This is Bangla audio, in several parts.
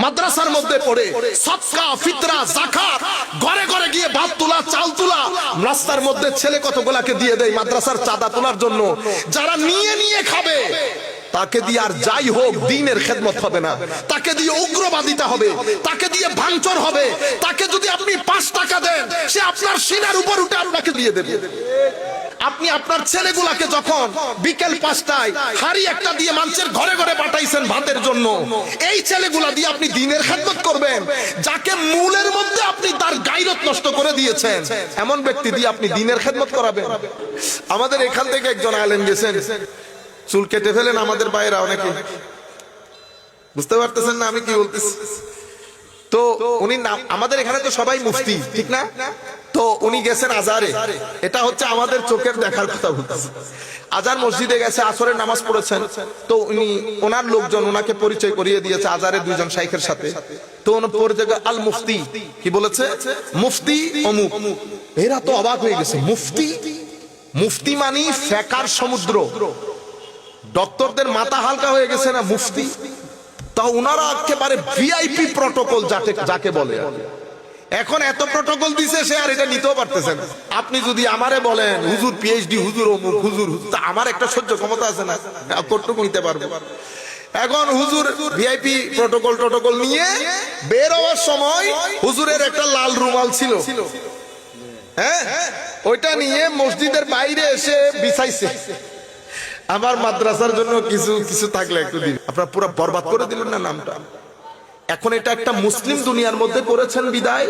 মাদ্রাসার মধ্যে পড়ে সদকা ফিতরা যাকাত ঘরে ঘরে গিয়ে ভাত তোলা চাল তোলা রাস্তার মধ্যে ছেলে কতগুলাকে দিয়ে দেয় মাদ্রাসার চাঁদা তোলার জন্য। যারা নিয়ে নিয়ে খাবে তাকে দিয়ে আর যাই হোক দ্বীনের খেদমত হবে না, তাকে দিয়ে উগ্রবাদিতা হবে, তাকে দিয়ে ভাঙচুর হবে। তাকে যদি আপনি 5 টাকা দেন সে আপনার সিনার উপর উঠে আপনাকে দিয়ে দেবে। আপনি আপনার ছেলেগুলাকে যখন বিকেল 5টায় হাড়ি একটা দিয়ে মানুষের ঘরে ঘরে পাঠাইছেন ভাতের জন্য, এই ছেলেগুলা দিয়ে আপনি দ্বীনের খেদমত করবেন। যাকে মূলের মধ্যে আপনি তার গায়রত নষ্ট করে দিয়েছেন এমন ব্যক্তি দিয়ে আপনি দ্বীনের খেদমত করাবেন। আমাদের এখান থেকে একজন আলেম গেছেন, চুল কেটে ফেলেন আমাদের বাইরা অনেকে, বুঝতে পারতেছেন না আমি কি বলতেছি? তো উনি আমাদের এখানে তো সবাই মুফতি, ঠিক না? তো উনি গেছেন আজারে, এটা হচ্ছে আমাদের চোখের দেখার কথা বলতেছে। আজার মসজিদে গেছে, আসরের নামাজ পড়েছেন। তো উনি ওনার লোকজন ওনাকে পরিচয় করিয়ে দিয়েছে আজারের 2 জন শাইখের সাথে। তো ওনার পরিচয় আল মুফতি, কি বলেছে? মুফতি অমুক। এরা তো অবাক হয়ে গেছে, মুফতি? মুফতি মানি ফেকার সমুদ্র। ডক্টরদের মাথা হালকা হয়ে গেছে না, মুফতি? তা ওনারা একেবারে ভিআইপি প্রটোকল যাকে বলে, এখন এত প্রটোকল দিছে সে আর এটা নিতেও পারতেছে না। আপনি যদি আমারে বলেন হুজুর পিএইচডি, হুজুর অমুক, হুজুর, তা আমার একটা সহ্য ক্ষমতা আছে না, কতটুকু নিতে পারবো? এখন হুজুর ভিআইপি প্রটোকল নিয়ে বের হওয়ার সময় হুজুরের একটা লাল রুমাল ছিল, হ্যাঁ, ওইটা নিয়ে মসজিদের বাইরে এসে বিছাইছে। আমার মাদ্রাসার জন্য কিছু কিছু থাকলে একটু দিন, আপনারা পুরো বরবাদ করে দিলেন না নামটা। এখন এটা একটা মুসলিম দুনিয়ার মধ্যে করেছেন বিদায়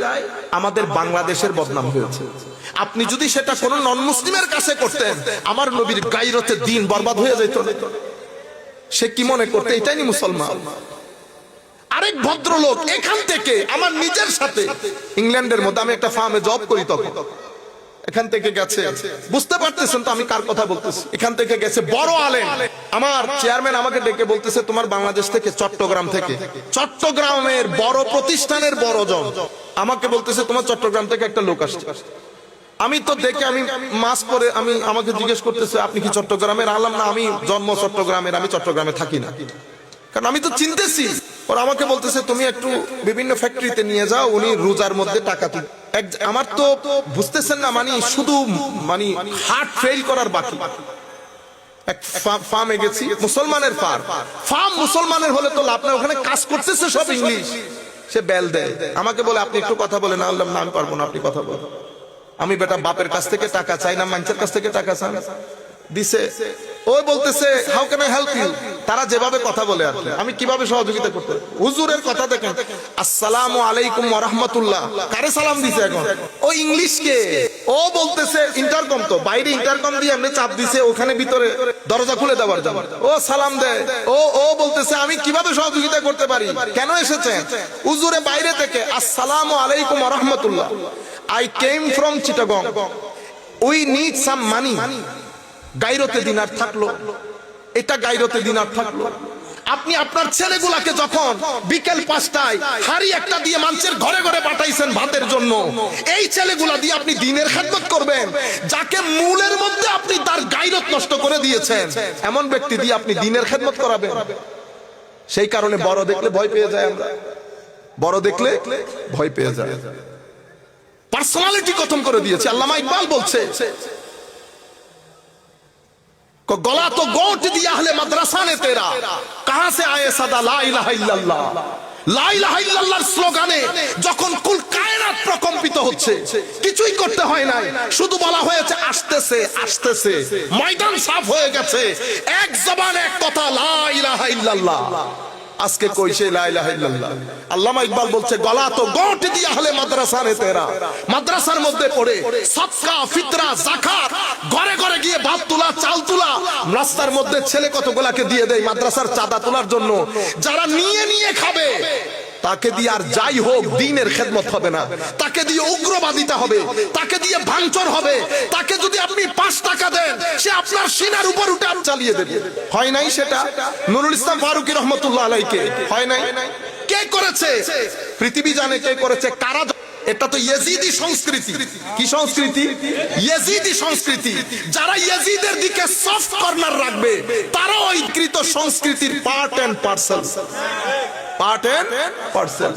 আমাদের বাংলাদেশের বদনাম হয়েছে। আপনি যদি সেটা কোন নন মুসলিমের কাছে করতেন, আমার নবীর গায়রতে দিন বরবাদ হয়ে যেত। সে কি মনে করতে এটাই নি মুসলমান? আরেক ভদ্রলোক এখান থেকে আমার নিজের সাথে ইংল্যান্ডের মধ্যে, আমি একটা ফার্মে জব করি, তখন এখান থেকে গেছে, বুঝতে পারতেছেন তো আমি কার কথা বলতেছি? এখান থেকে গেছে বড় আলেম, আমার চেয়ারম্যান আমাকে ডেকে বলতেছে তোমার বাংলাদেশ থেকে, চট্টগ্রাম থেকে, চট্টগ্রামের বড় প্রতিষ্ঠানের বড় জন আমাকে বলতেছে তোমার চট্টগ্রাম থেকে একটা লোক আসছে। আমি তো দেখে আমি মাস্ক পরে আমাকে জিজ্ঞেস করতেছে আপনি কি চট্টগ্রামের? আলাম না, আমি জন্ম চট্টগ্রামের, আমি চট্টগ্রামে থাকি না। কারণ আমি তো চিনতেছি। ওরা আমাকে বলতেছে তুমি একটু বিভিন্ন ফ্যাক্টরিতে নিয়ে যাও, উনি রোজার মধ্যে টাকা তুলে। আমার তো বুঝতেছেন না, মানে শুধু মানে হার্ট ফেল করার বাকি। এক ফার্মে গেছি, মুসলমানের ফার্ম, মুসলমানের হলে তো লাভ নাই, ওখানে কাজ করতেছে সব ইংলিশ। সে বেল দেয়, আমাকে বলে আপনি একটু কথা বলেন। আল্লাহ না, আমি পারবো না, আপনি কথা বলেন। আমি বেটা বাপের কাছ থেকে টাকা চাই না, মানুষের কাছ থেকে টাকা চাই। দিছে, ওই বলতেছে how can I help you? তারা যেভাবে কথা বলে আর আমি কিভাবে সহযোগিতা করতে? হুজুরের কথা দেখেন, আসসালামু আলাইকুম ওয়া রাহমাতুল্লাহ, কারে সালাম দিছে? এখন ও ইংলিশ কে? ও বলতেছে ইন্টারকম, তো বাইরে ইন্টারকম দিয়ে এমনি চাপ দিছে, ওখানে ভিতরে দরজা খুলে দেওয়ার জন্য ও সালাম দেয়। ও বলতেছে আমি কিভাবে সহযোগিতা করতে পারি? কেন এসেছেন? হুজুরে বাইরে থেকে, আসসালামু আলাইকুম ওয়া রাহমাতুল্লাহ, I came from Chittagong, we need some money। গায়রতে দিনার থাকলো, এটা গায়রতে দিনার থাকলো। আপনি আপনার ছেলেগুলাকে যখন বিকেল 5টায় হাড়ি একটা দিয়ে মানুষের ঘরে ঘরে পাঠাইছেন ভাতের জন্য, এই ছেলেগুলা দিয়ে আপনি দ্বীনের খেদমত করবেন। যাকে মূলের মধ্যে আপনি তার গায়রত নষ্ট করে দিয়েছেন এমন ব্যক্তি দিয়ে আপনি দ্বীনের খেদমত করাবেন। সেই কারণে বড় দেখলে ভয় পেয়ে যায়, আমরা বড় দেখলে ভয় পেয়ে যায়, পার্সোনালিটি খতম করে দিয়েছে। আল্লামা ইকবাল বলছে গলা তো গোট দিয়া আহলে মাদ্রাসা নে তেরা, কাহাं से आए सदा ला इलाहा इल्लल्लाह। লা ইলাহা ইল্লাল্লাহর স্লোগানে যখন কুল কায়নাত প্রকম্পিত হচ্ছে, কিছুই করতে হয় নাই, শুধু বলা হয়েছে আসতেছে আসতেছে, ময়দান সাফ হয়ে গেছে, এক জবান এক কথা, লা ইলাহা ইল্লাল্লাহ। আজকে কইছে লা ইলাহা ইল্লাল্লাহ। আল্লামা ইকবাল বলছে গলা তো গোট দিয়া আহলে মাদ্রাসা নে তেরা, মাদ্রাসার মধ্যে পড়ে সদকা ফিতরা যাকাত ঘরে ঘরে গিয়ে ভাত তোলা চাল তোলা রাস্তার মধ্যে ছেলে কতগুলাকে দিয়ে দেয় মাদ্রাসার চাঁদা তোলার জন্য। যারা নিয়ে নিয়ে খাবে তাকে দিয়ে আর যাই হোক দ্বীনের খেদমত হবে না, তাকে দিয়ে উগ্রবাদিতা হবে, তাকে দিয়ে ভাঙচুর হবে। তাকে যদি আপনি 5 টাকা দেন সে আপনার সিনার উপর উঠে চালিয়ে দেবে। হয় নাই সেটা? নুরুল ইসলাম ফারুকী রহমতুল্লাহ আলাইকে হয় নাই? কে করেছে? পৃথিবী জানে কে করেছে, কারা। এটা তো ইয়েজিদি সংস্কৃতি। কি সংস্কৃতি? ইয়েজিদি সংস্কৃতি। যারা ইয়েজিদের দিকে সফট কর্নার রাখবে তারা ওই কৃত সংস্কৃতির part and parcel. Part and parcel.